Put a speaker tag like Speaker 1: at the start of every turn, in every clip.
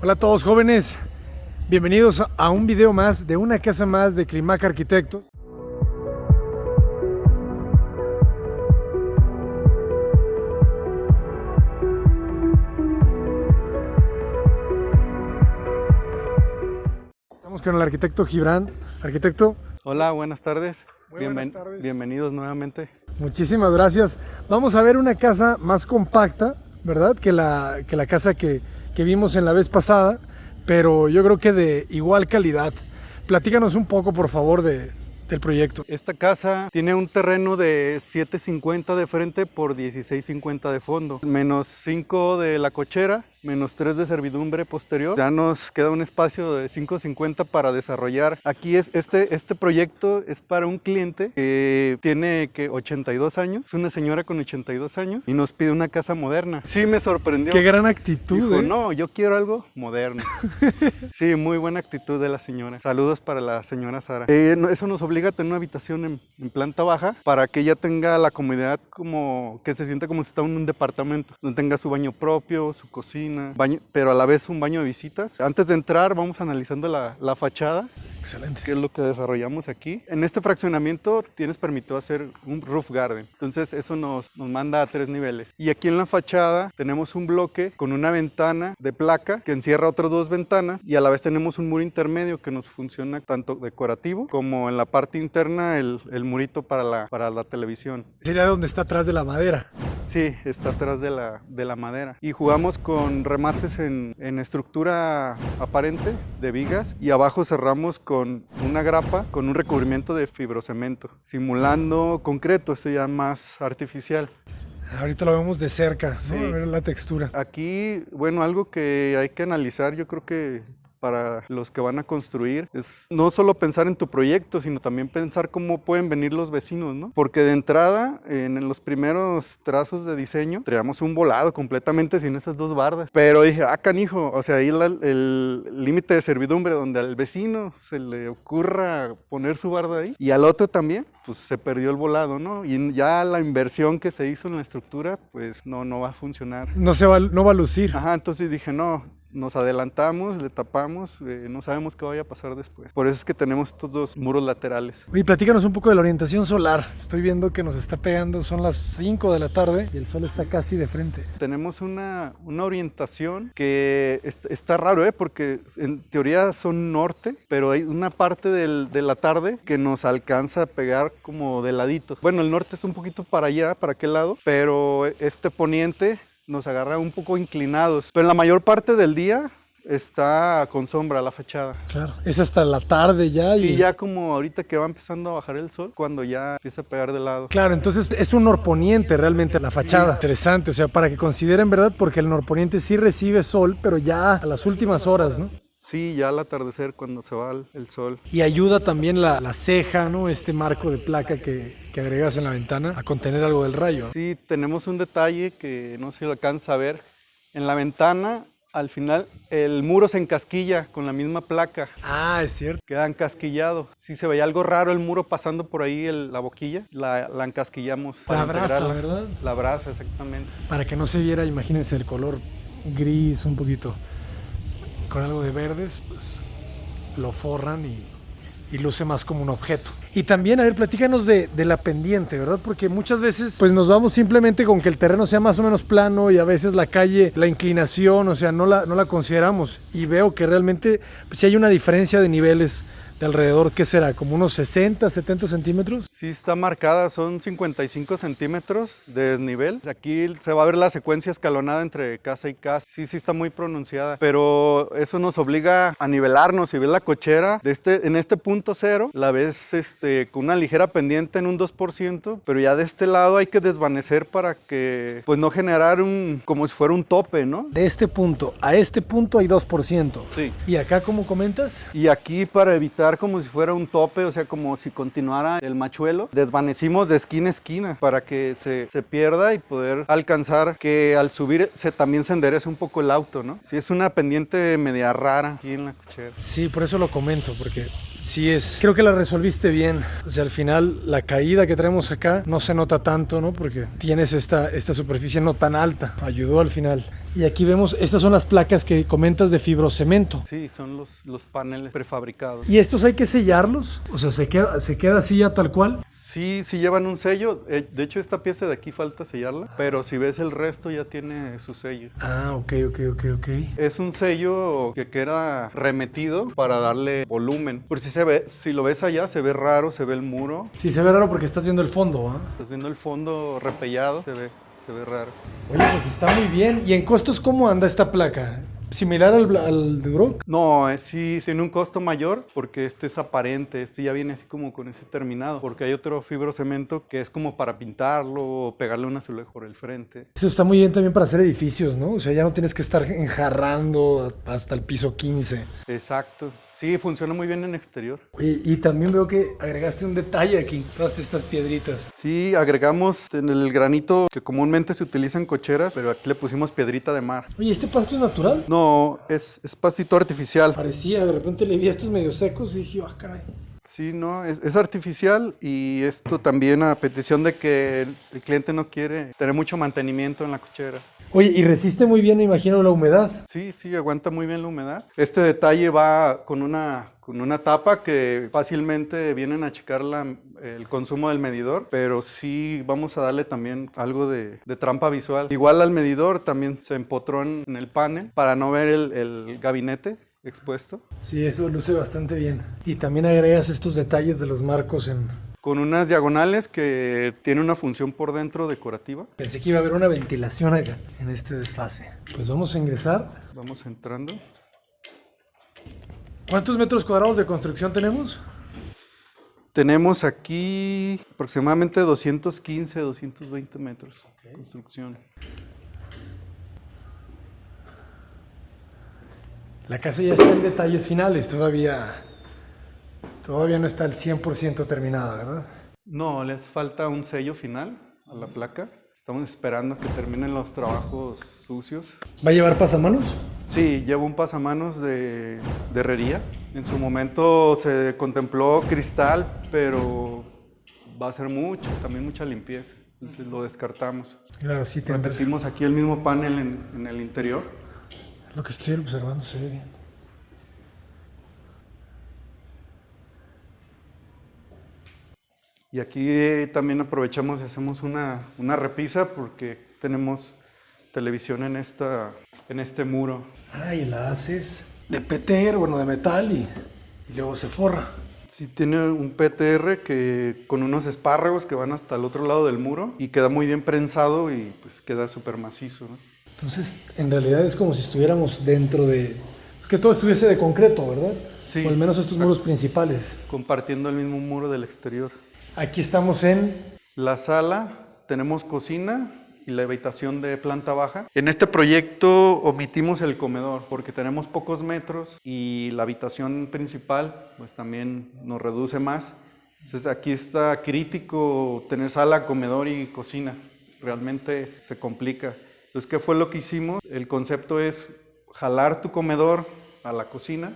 Speaker 1: Hola a todos jóvenes, bienvenidos a un video más de una casa más de Climac Arquitectos. Estamos con el arquitecto Gibran. Arquitecto.
Speaker 2: Hola, buenas tardes.
Speaker 1: Buenas tardes.
Speaker 2: Bienvenidos nuevamente.
Speaker 1: Muchísimas gracias. Vamos a ver una casa más compacta, ¿verdad? Que la casa que vimos en la vez pasada, pero yo creo que de igual calidad. Platícanos un poco, por favor, del proyecto.
Speaker 2: Esta casa tiene un terreno de 750 de frente por 1650 de fondo, menos 5 de la cochera, menos 3 de servidumbre posterior. Ya nos queda un espacio de 550 para desarrollar. Aquí este proyecto es para un cliente que tiene 82 años, es una señora con 82 años y nos pide una casa moderna. Sí, me sorprendió.
Speaker 1: Qué gran actitud.
Speaker 2: Dijo, no, yo quiero algo moderno. Sí, muy buena actitud de la señora. Saludos para la señora Sara. Eso nos obliga a tener una habitación en planta baja para que ella tenga la comodidad, como que se sienta como si está en un departamento, donde tenga su baño propio, su cocina, baño, pero a la vez un baño de visitas. Antes de entrar vamos analizando la fachada.
Speaker 1: Excelente.
Speaker 2: Que es lo que desarrollamos aquí. En este fraccionamiento tienes permitido hacer un roof garden. Entonces eso nos manda a 3 niveles. Y aquí en la fachada tenemos un bloque con una ventana de placa que encierra otras 2 ventanas y a la vez tenemos un muro intermedio que nos funciona tanto decorativo como en la parte interna el murito para la televisión.
Speaker 1: Sería donde está atrás de la madera.
Speaker 2: Sí, está atrás de la madera. Y jugamos con remates en estructura aparente de vigas y abajo cerramos con una grapa con un recubrimiento de fibrocemento, simulando concreto, sería más artificial.
Speaker 1: Ahorita lo vemos de cerca,
Speaker 2: Sí.
Speaker 1: ¿no? A ver la textura.
Speaker 2: Aquí, bueno, algo que hay que analizar, yo creo que para los que van a construir, es no solo pensar en tu proyecto, sino también pensar cómo pueden venir los vecinos, ¿no? Porque de entrada, en los primeros trazos de diseño, traíamos un volado completamente sin esas 2 bardas. Pero dije, canijo, o sea, ahí el límite de servidumbre donde al vecino se le ocurra poner su barda ahí, y al otro también, pues se perdió el volado, ¿no? Y ya la inversión que se hizo en la estructura, pues no va a funcionar.
Speaker 1: No va a lucir.
Speaker 2: Ajá, entonces dije, no. Nos adelantamos, le tapamos, no sabemos qué vaya a pasar después. Por eso es que tenemos estos 2 muros laterales.
Speaker 1: Oye, platícanos un poco de la orientación solar. Estoy viendo que nos está pegando, son las 5 de la tarde y el sol está casi de frente.
Speaker 2: Tenemos una orientación que está raro, porque en teoría son norte, pero hay una parte de la tarde que nos alcanza a pegar como de ladito. Bueno, el norte es un poquito para allá, para aquel lado, pero este poniente nos agarra un poco inclinados, pero en la mayor parte del día está con sombra la fachada.
Speaker 1: Claro, es hasta la tarde ya.
Speaker 2: Sí, ya como ahorita que va empezando a bajar el sol, cuando ya empieza a pegar de lado.
Speaker 1: Claro, entonces es un norponiente realmente la fachada. Sí. Interesante, o sea, para que consideren, ¿verdad? Porque el norponiente sí recibe sol, pero ya a las últimas horas, ¿no?
Speaker 2: Sí, ya al atardecer cuando se va el sol.
Speaker 1: Y ayuda también la ceja, ¿no? Este marco de placa que agregas en la ventana a contener algo del rayo.
Speaker 2: Sí, tenemos un detalle que no sé si lo alcanza a ver. En la ventana, al final, el muro se encasquilla con la misma placa.
Speaker 1: Ah, es cierto.
Speaker 2: Queda encasquillado. Si se veía algo raro el muro pasando por ahí, la boquilla, la encasquillamos.
Speaker 1: La brasa, ¿verdad?
Speaker 2: La brasa, exactamente.
Speaker 1: Para que no se viera, imagínense el color gris un poquito con algo de verdes, pues lo forran y luce más como un objeto. Y también, a ver, platícanos de la pendiente, ¿verdad? Porque muchas veces pues nos vamos simplemente con que el terreno sea más o menos plano y a veces la calle, la inclinación, o sea, no la consideramos. Y veo que realmente pues, sí hay una diferencia de niveles de alrededor, ¿qué será? ¿Como unos 60, 70 centímetros?
Speaker 2: Sí, está marcada, son 55 centímetros de desnivel. Aquí se va a ver la secuencia escalonada entre casa y casa. Sí, está muy pronunciada, pero eso nos obliga a nivelarnos. Si ves la cochera, en este punto cero, la ves con una ligera pendiente en un 2%, pero ya de este lado hay que desvanecer para que, pues no generar como si fuera un tope, ¿no?
Speaker 1: De este punto a este punto hay 2%.
Speaker 2: Sí.
Speaker 1: ¿Y acá cómo comentas?
Speaker 2: Y aquí para evitar como si fuera un tope, o sea, como si continuara el machuelo, desvanecimos de esquina a esquina para que se pierda y poder alcanzar que al subir también se enderece un poco el auto, ¿no? Sí, es una pendiente media rara aquí en la cochera.
Speaker 1: Sí, por eso lo comento, porque sí es, creo que la resolviste bien. O sea, al final la caída que traemos acá no se nota tanto, ¿no? Porque tienes esta superficie no tan alta. Ayudó al final. Y aquí vemos, estas son las placas que comentas de fibrocemento.
Speaker 2: Sí, son los paneles prefabricados.
Speaker 1: ¿Y estos hay que sellarlos? O sea, ¿se queda así ya tal cual?
Speaker 2: Sí, sí llevan un sello. De hecho, esta pieza de aquí falta sellarla, pero si ves el resto ya tiene su sello.
Speaker 1: Ah, ok.
Speaker 2: Es un sello que queda remetido para darle volumen. Por si lo ves allá, se ve raro, se ve el muro.
Speaker 1: Sí, se ve raro porque estás viendo el fondo, ¿ah?
Speaker 2: Estás viendo el fondo repellado, se ve raro.
Speaker 1: Oye, pues está muy bien. ¿Y en costos cómo anda esta placa? ¿Similar al de Brock?
Speaker 2: No, sí tiene un costo mayor porque este es aparente, este ya viene así como con ese terminado, porque hay otro fibrocemento que es como para pintarlo o pegarle un azulejo por el frente.
Speaker 1: Eso está muy bien también para hacer edificios, ¿no? O sea, ya no tienes que estar enjarrando hasta el piso 15.
Speaker 2: Exacto, sí, funciona muy bien en exterior.
Speaker 1: Oye, y también veo que agregaste un detalle aquí, todas estas piedritas.
Speaker 2: Sí, agregamos en el granito que comúnmente se utiliza en cocheras, pero aquí le pusimos piedrita de mar.
Speaker 1: Oye, ¿este pasto es natural?
Speaker 2: No, es pastito artificial.
Speaker 1: Parecía, de repente le vi estos medio secos y dije, ah, caray.
Speaker 2: Sí, no, es artificial y esto también a petición de que el cliente no quiere tener mucho mantenimiento en la cochera.
Speaker 1: Oye, y resiste muy bien, me imagino, la humedad.
Speaker 2: Sí, aguanta muy bien la humedad. Este detalle va con una tapa que fácilmente vienen a checar el consumo del medidor, pero sí vamos a darle también algo de trampa visual. Igual al medidor también se empotró en el panel para no ver el gabinete expuesto.
Speaker 1: Sí, eso luce bastante bien. Y también agregas estos detalles de los marcos
Speaker 2: Con unas diagonales que tiene una función por dentro decorativa.
Speaker 1: Pensé que iba a haber una ventilación acá, en este desfase. Pues vamos a ingresar.
Speaker 2: Vamos entrando.
Speaker 1: ¿Cuántos metros cuadrados de construcción tenemos?
Speaker 2: Tenemos aquí aproximadamente 215, 220 metros de construcción.
Speaker 1: La casa ya está en detalles finales, todavía no está al 100% terminada, ¿verdad?
Speaker 2: No, les falta un sello final a la placa. Estamos esperando que terminen los trabajos sucios.
Speaker 1: ¿Va a llevar pasamanos?
Speaker 2: Sí, lleva un pasamanos de herrería. En su momento se contempló cristal, pero va a ser también mucha limpieza. Entonces lo descartamos.
Speaker 1: Claro, sí, tendrá.
Speaker 2: Repetimos aquí el mismo panel en el interior.
Speaker 1: Lo que estoy observando se ve bien.
Speaker 2: Y aquí también aprovechamos y hacemos una repisa porque tenemos televisión en este muro.
Speaker 1: Ah, y la haces de PTR, bueno, de metal y luego se forra.
Speaker 2: Sí, tiene un PTR con unos espárragos que van hasta el otro lado del muro y queda muy bien prensado y pues queda súper macizo, ¿no?
Speaker 1: Entonces, en realidad es como si estuviéramos dentro de... que todo estuviese de concreto, ¿verdad?
Speaker 2: Sí.
Speaker 1: O al menos estos muros principales.
Speaker 2: Compartiendo el mismo muro del exterior.
Speaker 1: Aquí estamos en...
Speaker 2: La sala, tenemos cocina y la habitación de planta baja. En este proyecto omitimos el comedor porque tenemos pocos metros y la habitación principal pues también nos reduce más. Entonces aquí está crítico tener sala, comedor y cocina. Realmente se complica. Entonces, ¿qué fue lo que hicimos? El concepto es jalar tu comedor a la cocina,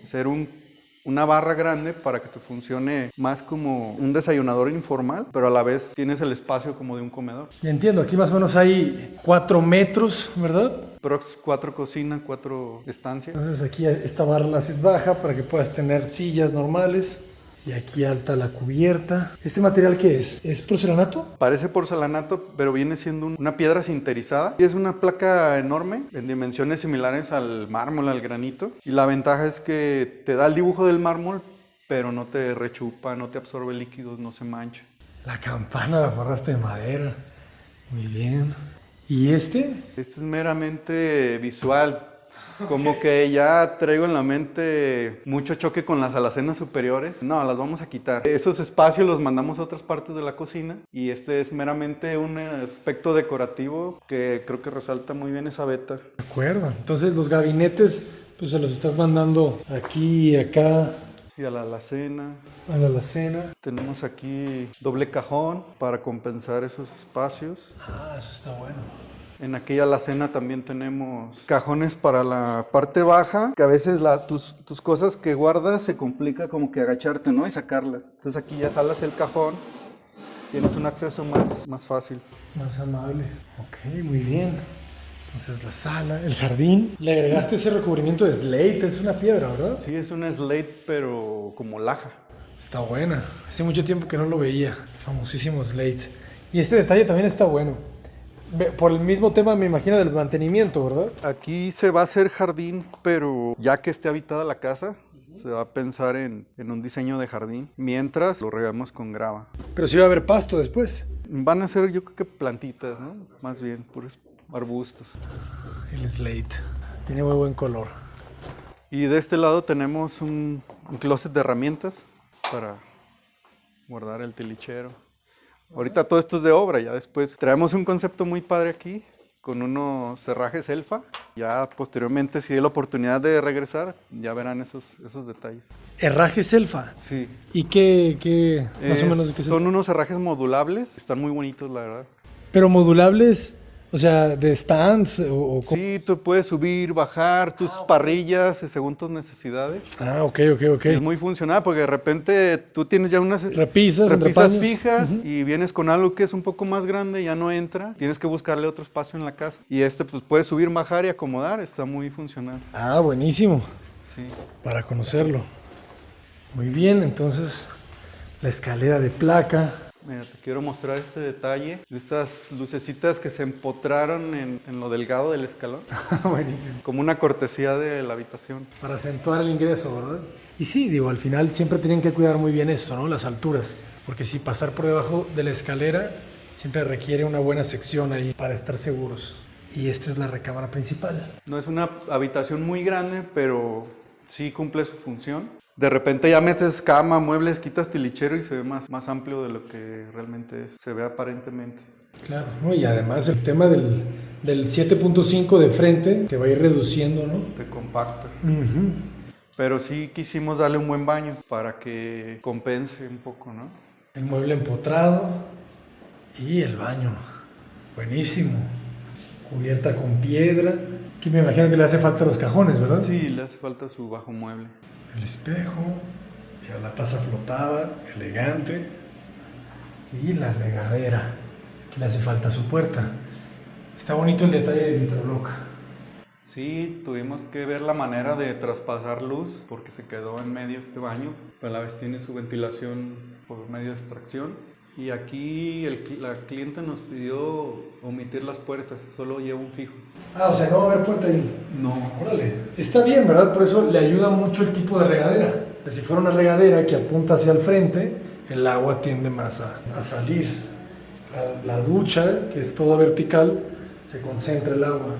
Speaker 2: hacer una barra grande para que te funcione más como un desayunador informal, pero a la vez tienes el espacio como de un comedor.
Speaker 1: Ya entiendo, aquí más o menos hay 4 metros, ¿verdad?
Speaker 2: Prox 4 cocina, 4 estancias.
Speaker 1: Entonces aquí esta barra la haces baja para que puedas tener sillas normales. Y aquí alta la cubierta. ¿Este material qué es? ¿Es porcelanato?
Speaker 2: Parece porcelanato, pero viene siendo una piedra sinterizada. Y es una placa enorme, en dimensiones similares al mármol, al granito. Y la ventaja es que te da el dibujo del mármol, pero no te rechupa, no te absorbe líquidos, no se mancha.
Speaker 1: La campana la forraste de madera. Muy bien. ¿Y este?
Speaker 2: Este es meramente visual. Como que ya traigo en la mente mucho choque con las alacenas superiores. No, las vamos a quitar. Esos espacios los mandamos a otras partes de la cocina y este es meramente un aspecto decorativo que creo que resalta muy bien esa veta.
Speaker 1: De acuerdo. Entonces los gabinetes pues se los estás mandando aquí y acá.
Speaker 2: Y a la alacena.
Speaker 1: A la alacena.
Speaker 2: Tenemos aquí doble cajón para compensar esos espacios.
Speaker 1: Ah, eso está bueno.
Speaker 2: En aquella alacena también tenemos cajones para la parte baja, que a veces tus cosas que guardas se complica como que agacharte, ¿no? Y sacarlas. Entonces aquí ya jalas el cajón, tienes un acceso más fácil.
Speaker 1: Más amable. Ok, muy bien. Entonces la sala, el jardín. Le agregaste ese recubrimiento de slate, es una piedra, ¿verdad?
Speaker 2: Sí, es un slate, pero como laja.
Speaker 1: Está buena. Hace mucho tiempo que no lo veía. Famosísimo slate. Y este detalle también está bueno. Por el mismo tema, me imagino, del mantenimiento, ¿verdad?
Speaker 2: Aquí se va a hacer jardín, pero ya que esté habitada la casa, se va a pensar en un diseño de jardín, mientras lo regamos con grava.
Speaker 1: Pero sí va a haber pasto después.
Speaker 2: Van a ser, yo creo que plantitas, ¿no? Más bien, puros arbustos.
Speaker 1: El slate. Tiene muy buen color.
Speaker 2: Y de este lado tenemos un closet de herramientas para guardar el tilichero. Ahorita todo esto es de obra, ya después traemos un concepto muy padre aquí con unos cerrajes Elfa. Ya posteriormente, si hay la oportunidad de regresar, ya verán esos detalles.
Speaker 1: Herrajes Elfa.
Speaker 2: Sí.
Speaker 1: ¿Y qué más o menos de qué
Speaker 2: son unos herrajes modulables, están muy bonitos, la verdad.
Speaker 1: Pero modulables, o sea, de stands o
Speaker 2: Sí, tú puedes subir, bajar tus parrillas según tus necesidades.
Speaker 1: Ah, ok.
Speaker 2: Es muy funcional porque de repente tú tienes ya unas
Speaker 1: Repisas
Speaker 2: fijas y vienes con algo que es un poco más grande, ya no entra, tienes que buscarle otro espacio en la casa. Y pues puedes subir, bajar y acomodar, está muy funcional.
Speaker 1: Ah, buenísimo.
Speaker 2: Sí.
Speaker 1: Para conocerlo. Muy bien, entonces la escalera de placa.
Speaker 2: Mira, te quiero mostrar este detalle, de estas lucecitas que se empotraron en lo delgado del escalón.
Speaker 1: Buenísimo.
Speaker 2: Como una cortesía de la habitación.
Speaker 1: Para acentuar el ingreso, ¿verdad? Y sí, digo, al final siempre tienen que cuidar muy bien eso, ¿no? Las alturas. Porque si pasar por debajo de la escalera siempre requiere una buena sección ahí para estar seguros. Y esta es la recámara principal.
Speaker 2: No es una habitación muy grande, pero sí cumple su función. De repente ya metes cama, muebles, quitas tilichero y se ve más amplio de lo que realmente es. Se ve aparentemente.
Speaker 1: Claro, ¿no? Y además el tema del 7.5 de frente te va a ir reduciendo, ¿no?
Speaker 2: Te compacta. Pero sí quisimos darle un buen baño para que compense un poco, ¿no?
Speaker 1: El mueble empotrado y el baño. Buenísimo. Cubierta con piedra. Aquí me imagino que le hace falta los cajones, ¿verdad?
Speaker 2: Sí, le hace falta su bajo mueble.
Speaker 1: El espejo, mira, la taza flotada, elegante. Y la regadera, que le hace falta su puerta. Está bonito el detalle del vitrobloc.
Speaker 2: Sí, tuvimos que ver la manera de traspasar luz porque se quedó en medio este baño, pero a la vez tiene su ventilación por medio de extracción. Y aquí la cliente nos pidió omitir las puertas, solo lleva un fijo.
Speaker 1: Ah, o sea, no va a haber puerta ahí.
Speaker 2: No.
Speaker 1: Órale. Está bien, ¿verdad? Por eso le ayuda mucho el tipo de regadera. Que si fuera una regadera que apunta hacia el frente, el agua tiende más a salir. La ducha, que es toda vertical, se concentra el agua.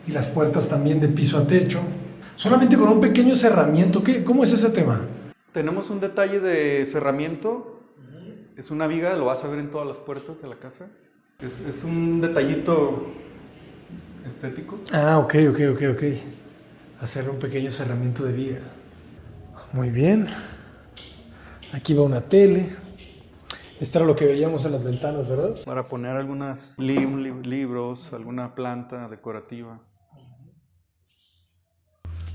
Speaker 1: Y las puertas también de piso a techo. Solamente con un pequeño cerramiento. ¿Cómo es ese tema?
Speaker 2: Tenemos un detalle de cerramiento. Es una viga, lo vas a ver en todas las puertas de la casa. Es un detallito estético.
Speaker 1: Ah, ok. Hacer un pequeño cerramiento de viga. Muy bien. Aquí va una tele. Esto era lo que veíamos en las ventanas, ¿verdad?
Speaker 2: Para poner algunos libros, alguna planta decorativa.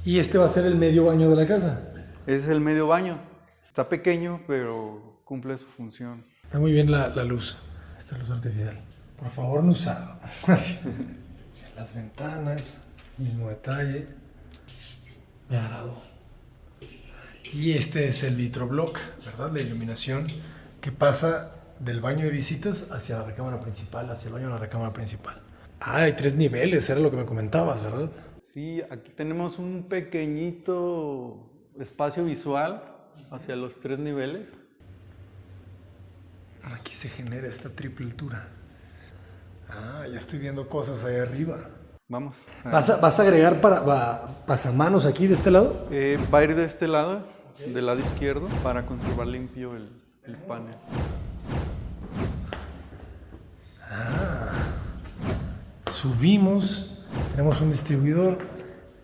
Speaker 1: Y este va a ser el medio baño de la casa.
Speaker 2: Es el medio baño. Está pequeño, pero cumple su función.
Speaker 1: Está muy bien la luz. Esta luz artificial. Por favor, no usarlo. Así. Las ventanas, mismo detalle. Me agradó. Y este es el vitrobloc, ¿verdad? La iluminación que pasa del baño de visitas hacia la recámara principal, hacia el baño de la recámara principal. Ah, hay 3 niveles, era lo que me comentabas, ¿verdad?
Speaker 2: Sí, aquí tenemos un pequeñito espacio visual hacia los 3 niveles.
Speaker 1: Aquí se genera esta triple altura. Ah, ya estoy viendo cosas ahí arriba.
Speaker 2: Vamos.
Speaker 1: ¿Vas a agregar pasamanos aquí de este lado?
Speaker 2: Va a ir de este lado, del lado izquierdo, para conservar limpio el panel.
Speaker 1: Subimos, tenemos un distribuidor,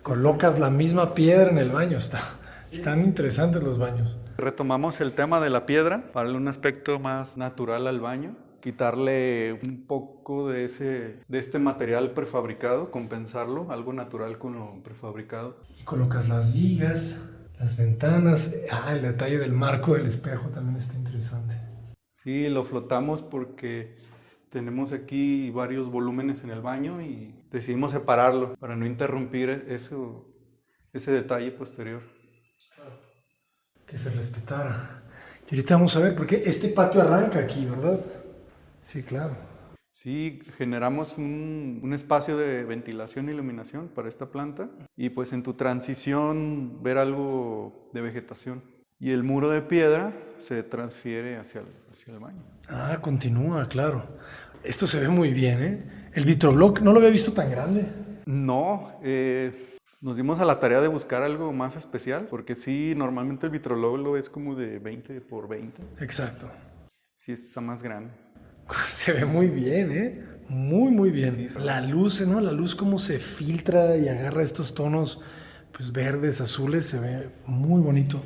Speaker 1: colocas la misma piedra en el baño. Están interesantes los baños.
Speaker 2: Retomamos el tema de la piedra para darle un aspecto más natural al baño, quitarle un poco de este material prefabricado, compensarlo, algo natural con lo prefabricado.
Speaker 1: Y colocas las vigas, las ventanas. El detalle del marco del espejo también está interesante.
Speaker 2: Sí, lo flotamos porque tenemos aquí varios volúmenes en el baño y decidimos separarlo para no interrumpir ese detalle posterior.
Speaker 1: Que se respetara. Y ahorita vamos a ver, porque este patio arranca aquí, ¿verdad? Sí, claro.
Speaker 2: Sí, generamos un espacio de ventilación e iluminación para esta planta y pues en tu transición ver algo de vegetación. Y el muro de piedra se transfiere hacia el baño.
Speaker 1: Continúa, claro. Esto se ve muy bien, ¿eh? El vitroblock no lo había visto tan grande.
Speaker 2: No, nos dimos a la tarea de buscar algo más especial, porque sí, normalmente el vitroblock lo es como de 20 por 20.
Speaker 1: Exacto.
Speaker 2: Sí, está más grande.
Speaker 1: Se ve muy bien, ¿eh? Muy, muy bien.
Speaker 2: Sí.
Speaker 1: La luz, ¿no? La luz cómo se filtra y agarra estos tonos, pues verdes, azules, se ve muy bonito.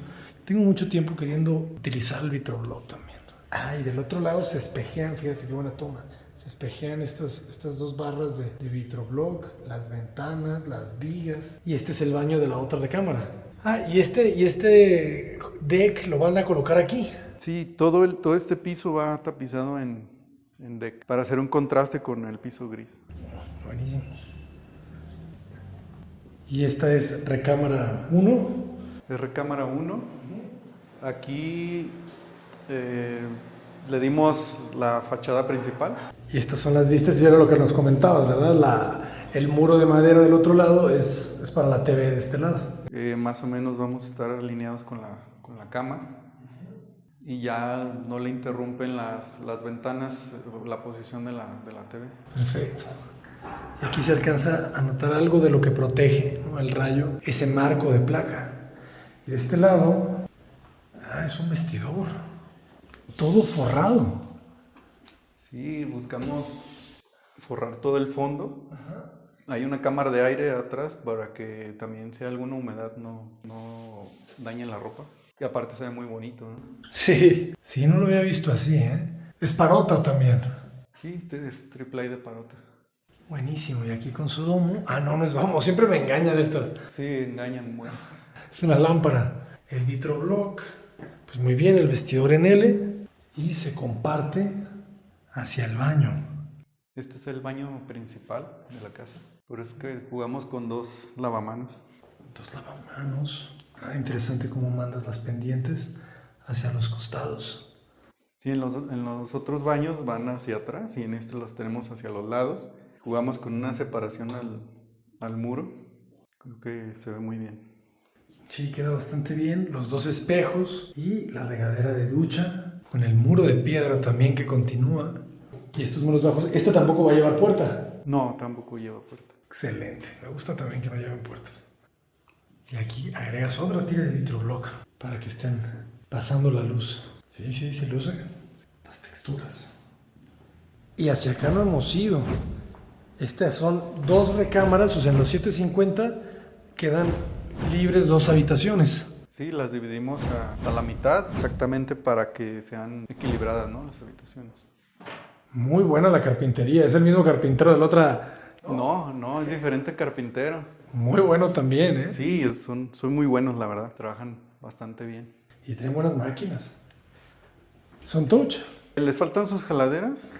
Speaker 1: Tengo mucho tiempo queriendo utilizar el vitroblock también. Y del otro lado se espejean, fíjate qué buena toma. Se espejean estas dos barras de vitroblock, las ventanas, las vigas. Y este es el baño de la otra recámara. Y este deck lo van a colocar aquí.
Speaker 2: Sí, todo este piso va tapizado en deck para hacer un contraste con el piso gris.
Speaker 1: Buenísimo. Y esta es recámara 1.
Speaker 2: Es recámara 1. Aquí le dimos la fachada principal.
Speaker 1: Y estas son las vistas, y era lo que nos comentabas, ¿verdad? El muro de madera del otro lado es para la TV de este lado.
Speaker 2: Más o menos vamos a estar alineados con la cama. Y ya no le interrumpen las ventanas la posición de la TV.
Speaker 1: Perfecto. Y aquí se alcanza a notar algo de lo que protege, ¿no? El rayo, ese marco de placa. Y de este lado, es un vestidor. Todo forrado.
Speaker 2: Sí, buscamos forrar todo el fondo. Ajá. Hay una cámara de aire atrás para que también si hay alguna humedad no dañe la ropa. Y aparte se ve muy bonito, ¿no?
Speaker 1: Sí, no lo había visto así, ¿eh? Es parota también.
Speaker 2: Sí, es triple A de parota.
Speaker 1: Buenísimo, y aquí con su domo. No es domo, siempre me engañan estas.
Speaker 2: Sí, engañan mucho.
Speaker 1: Es una lámpara. El vitroblock, pues muy bien, el vestidor en L y se comparte hacia el baño.
Speaker 2: Este es el baño principal de la casa. Por eso es que jugamos con 2 lavamanos.
Speaker 1: 2 lavamanos. Interesante cómo mandas las pendientes hacia los costados.
Speaker 2: Sí, en los otros baños van hacia atrás y en este los tenemos hacia los lados. Jugamos con una separación al muro. Creo que se ve muy bien.
Speaker 1: Sí, queda bastante bien. Los 2 espejos y la regadera de ducha con el muro de piedra también que continúa. Y estos muros bajos. ¿Este tampoco va a llevar puerta?
Speaker 2: No, tampoco lleva puerta.
Speaker 1: Excelente. Me gusta también que no lleven puertas. Y aquí agregas otra tira de vitroblock para que estén pasando la luz. Sí, se luce. Las texturas. Y hacia acá no hemos ido. Estas son 2 recámaras, o sea, en los 750 quedan libres 2 habitaciones.
Speaker 2: Sí, las dividimos a la mitad exactamente para que sean equilibradas, ¿no? Las habitaciones.
Speaker 1: Muy buena la carpintería. ¿Es el mismo carpintero de la otra?
Speaker 2: No, es diferente carpintero.
Speaker 1: Muy bueno también, ¿eh?
Speaker 2: Sí, son muy buenos, la verdad. Trabajan bastante bien.
Speaker 1: Y tienen buenas máquinas. ¿Son touch?
Speaker 2: Les faltan sus jaladeras.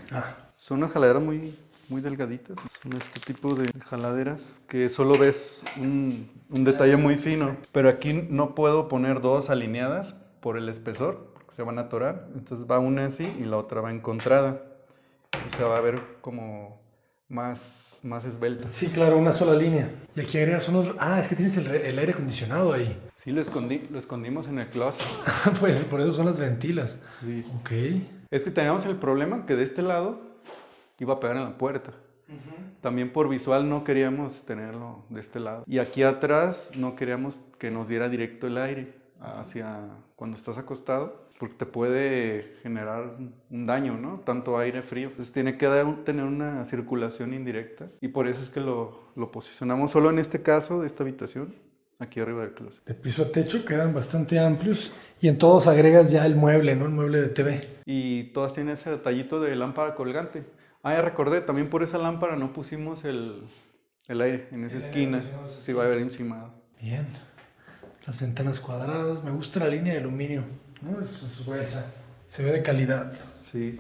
Speaker 2: Son unas jaladeras muy delgaditas. Son este tipo de jaladeras que solo ves un detalle muy fino. Pero aquí no puedo poner 2 alineadas por el espesor, porque se van a atorar. Entonces va una así y la otra va encontrada. Y se va a ver como más esbelta.
Speaker 1: Sí, claro, una sola línea. Y aquí agregas unos... es que tienes el aire acondicionado ahí.
Speaker 2: Sí, lo escondimos en el closet.
Speaker 1: Pues por eso son las ventilas.
Speaker 2: Sí.
Speaker 1: Ok.
Speaker 2: Es que teníamos el problema que de este lado iba a pegar en la puerta. También por visual no queríamos tenerlo de este lado. Y aquí atrás no queríamos que nos diera directo el aire hacia cuando estás acostado, porque te puede generar un daño, ¿no? Tanto aire frío. Entonces tiene que tener una circulación indirecta y por eso es que lo posicionamos solo en este caso de esta habitación aquí arriba del closet.
Speaker 1: De piso a techo quedan bastante amplios y en todos agregas ya el mueble, ¿no? El mueble de TV.
Speaker 2: Y todas tienen ese detallito de lámpara colgante. Ah, ya recordé, también por esa lámpara no pusimos el aire en esa esquina. Sí va a haber encimado.
Speaker 1: Bien. Las ventanas cuadradas. Me gusta la línea de aluminio, ¿no? Es gruesa. Se ve de calidad.
Speaker 2: Sí.